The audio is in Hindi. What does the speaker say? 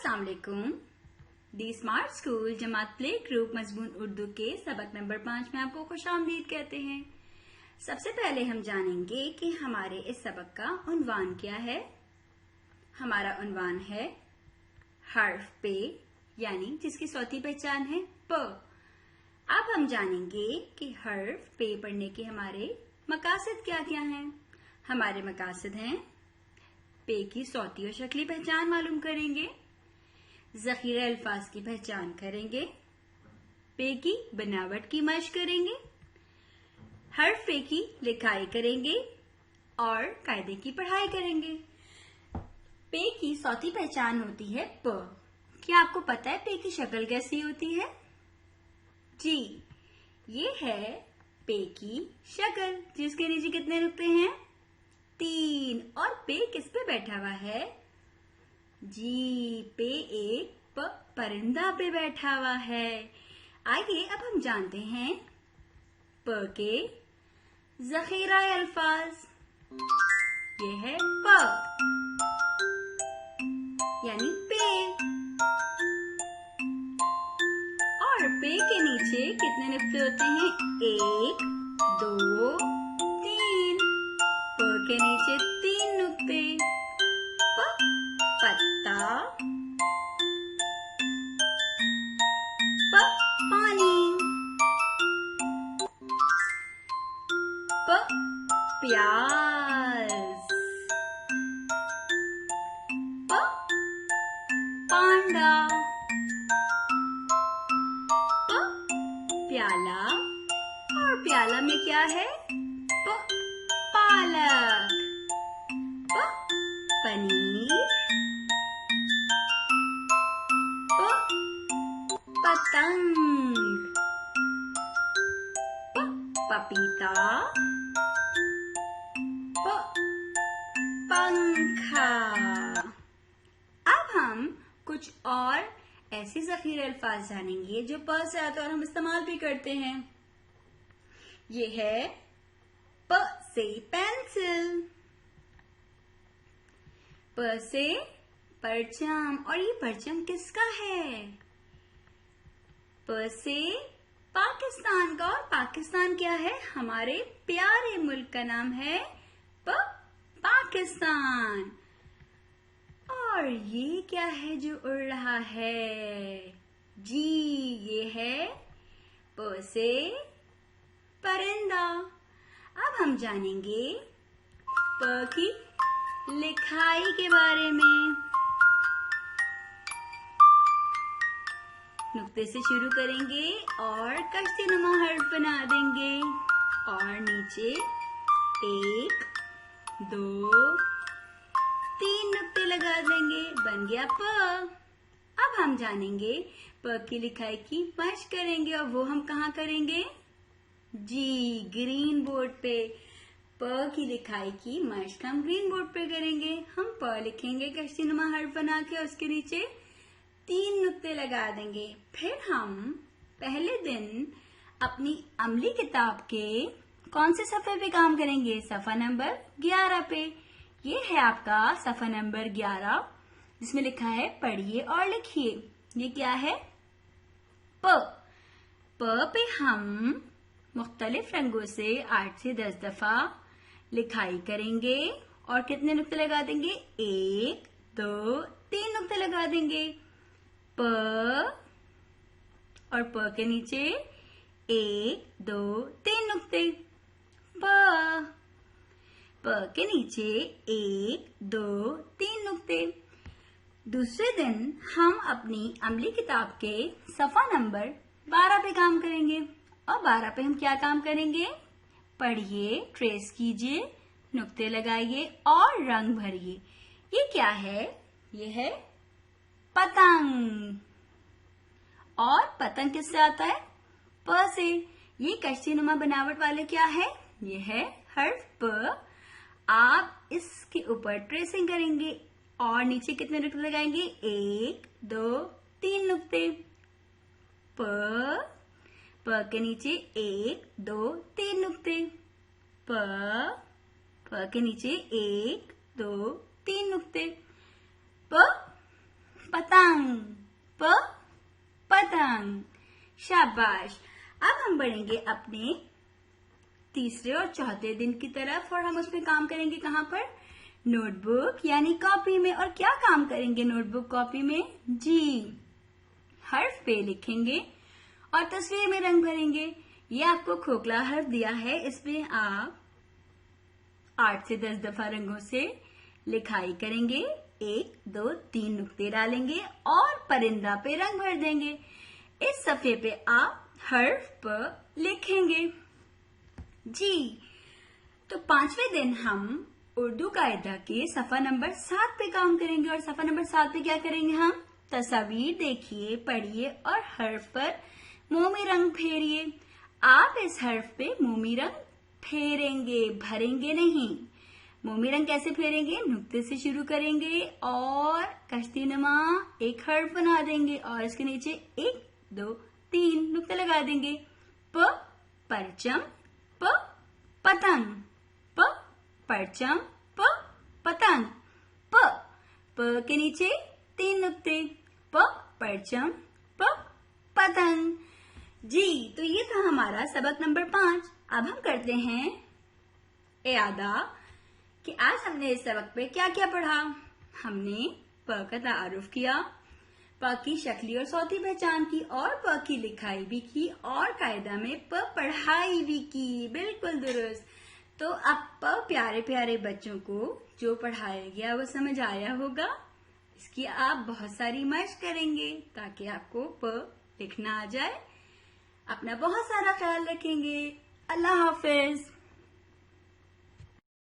अस्सलाम वालेकुम। दी स्मार्ट स्कूल जमात प्ले ग्रुप मजमून उर्दू के सबक नंबर 5 में आपको खुशामदीद कहते हैं। सबसे पहले हम जानेंगे कि हमारे इस सबक का उन्वान क्या है। हमारा उन्वान है हर्फ पे, यानी जिसकी सौती पहचान है प। अब हम जानेंगे कि हर्फ पे पढ़ने के हमारे मकासद क्या क्या हैं। हमारे मकासद हैं पे की सौती और शक्ली पहचान मालूम करेंगे, ज़ख़ीरा अल्फाज की पहचान करेंगे, पे की बनावट की मशक करेंगे, हर्फ पे की लिखाई करेंगे और कायदे की पढ़ाई करेंगे। पे की सौती पहचान होती है प। क्या आपको पता है पे की शक्ल कैसी होती है? जी, ये है पे की शक्ल, जिसके नीचे कितने नुक्ते हैं? 3। और पे किस पे बैठा हुआ है? जी, पे एक परिंदा पे बैठा हुआ है। आइए अब हम जानते हैं प के ज़ख़ीरा अल्फाज। ये है प, यानी पे। और पे के नीचे कितने नुक्ते होते हैं? 1, 2, 3। प के नीचे 3 नुक्ते। प पत्ता, प पानी, प प्याज, प पांडा, प प्याला। और प्याला में क्या है? प पालक, प पनीर, प पतंग, प पपीता, प पंखा। अब हम कुछ और ऐसे ज़ख़ीरे अल्फाज जानेंगे जो प से आते और हम इस्तेमाल भी करते हैं। ये है प से पेंसिल, प से परचम। और ये परचम किसका है? प से पाकिस्तान का। और पाकिस्तान क्या है? हमारे प्यारे मुल्क का नाम है प पाकिस्तान। और ये क्या है जो उड़ रहा है? जी, ये है प से परिंदा। अब हम जानेंगे प की लिखाई के बारे में। नुक्ते से शुरू करेंगे और कश्तीनुमा हर्फ बना देंगे और नीचे 1, 2, 3 नुक्ते लगा देंगे। बन गया प। अब हम जानेंगे प की लिखाई की मशक करेंगे। और वो हम कहाँ करेंगे? जी, ग्रीन बोर्ड पे। प की लिखाई की मशक हम ग्रीन बोर्ड पे करेंगे। हम प लिखेंगे कश्तीनुमा हर्फ बना के, उसके नीचे 3 नुक्ते लगा देंगे। फिर हम पहले दिन अपनी अमली किताब के कौन से सफ़े पे काम करेंगे? सफ़ा नंबर 11 पे। ये है आपका सफ़ा नंबर 11, जिसमें लिखा है पढ़िए और लिखिए। ये क्या है? प। प पे हम मुख्तलिफ रंगों से 8 से 10 दफा लिखाई करेंगे और कितने नुक्ते लगा देंगे? 1, 2, 3 नुक्ते लगा देंगे। प और प के नीचे 1, 2, 3 नुक्ते। प के नीचे 1, 2, 3 नुक्ते। दूसरे दिन हम अपनी अमली किताब के सफ़ा नंबर 12 पे काम करेंगे। और 12 पे हम क्या काम करेंगे? पढ़िए, ट्रेस कीजिए, नुक्ते लगाइए और रंग भरिए। ये क्या है? ये है पतंग। और पतंग किससे आता है? प से। ये कश्तीनुमा बनावट वाले क्या है? ये है हर्फ प। आप इसके ऊपर ट्रेसिंग करेंगे और नीचे कितने नुक्ते लगाएंगे? 1, 2, 3 नुक्ते। प के नीचे 1, 2, 3 नुक्ते। प के नीचे 1, 2, 3 नुक्ते। प पतंग। पतंग, प पतंग। शाबाश। अब हम बढ़ेंगे अपने तीसरे और चौथे दिन की तरफ और हम उसमें काम करेंगे कहाँ पर? नोटबुक यानी कॉपी में। और क्या काम करेंगे नोटबुक कॉपी में? जी, हर्फ पे लिखेंगे और तस्वीर में रंग भरेंगे। ये आपको खोखला हर्फ दिया है, इसमें आप 8 से 10 दफा रंगों से लिखाई करेंगे। 1, 2, 3 नुक्ते डालेंगे और परिंदा पे रंग भर देंगे। इस सफ़े पे आप हर्फ प लिखेंगे। जी, तो 5वें दिन हम उर्दू कायदा के सफ़ा नंबर 7 पे काम करेंगे। और सफ़ा नंबर 7 पे क्या करेंगे हम? तस्वीर देखिए, पढ़िए और हर्फ पर मोमी रंग फेरिए। आप इस हर्फ पे मोमी रंग फेरेंगे, भरेंगे नहीं। मोमी रंग कैसे फेरेंगे? नुक्ते से शुरू करेंगे और कश्तीनुमा एक हर्फ बना देंगे और इसके नीचे 1, 2, 3 नुक्ते लगा देंगे। प परचम, प पतंग, प परचम, प पतंग। प के नीचे 3 नुक्ते, प परचम, प पतंग। जी, तो ये था हमारा सबक नंबर 5। अब हम करते हैं इयादा कि आज हमने इस सबक पे क्या क्या पढ़ा। हमने प का तारुफ किया, प की शक्ली और सौती पहचान की और प की लिखाई भी की और कायदा में प पढ़ाई भी की। बिल्कुल दुरुस्त। तो अब प प्यारे प्यारे बच्चों को जो पढ़ाया गया वो समझ आया होगा। इसकी आप बहुत सारी मशक करेंगे ताकि आपको प लिखना आ जाए। अपना बहुत सारा ख्याल रखेंगे। अल्लाह हाफिज।